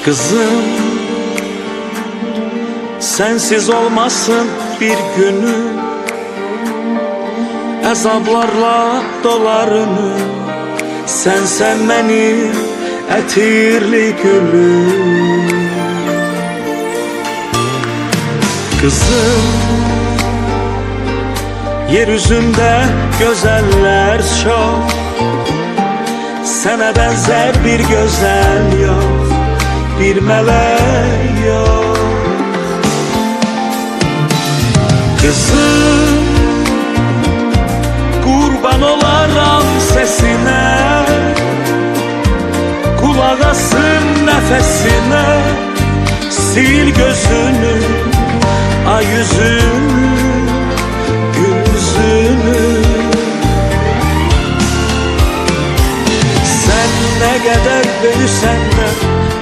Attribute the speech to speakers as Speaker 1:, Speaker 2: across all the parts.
Speaker 1: Kızım, sensiz olmasın bir günü, əzablarla dolarını. Sənsən mənim ətirli gülüm. Kızım, yeryüzündə gözəller çok, sənə bənzər bir gözəl yok, bir mələk yok. Kızım, kurban olaram sesine, kulak asın nefesine. Sil gözünü, ay yüzünü, gül yüzünü. Sen ne kadar büyüsen de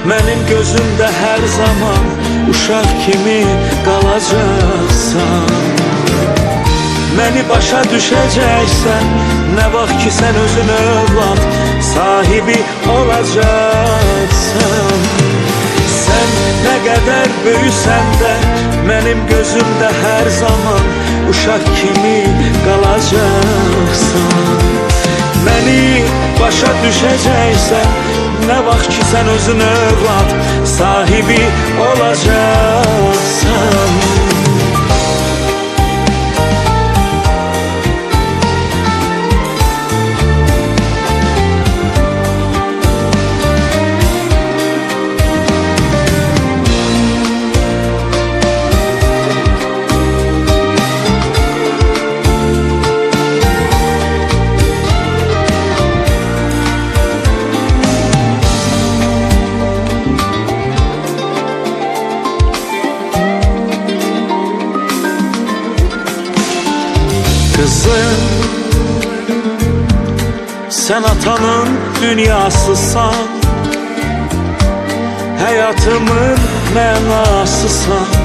Speaker 1: benim gözümde her zaman uşaq kimi qalacaqsan. Məni başa düşəcəksən, nə vaxt ki sən özün övlad sahibi olacaqsan. Sən nə qədər böyüsən də mənim gözümdə hər zaman uşaq kimi qalacaqsan. Məni başa düşəcəksən, nə vaxt ki sən özün övlad sahibi olacaqsan. Kızım, sen atanın dünyasısan, hayatımın mənasısan.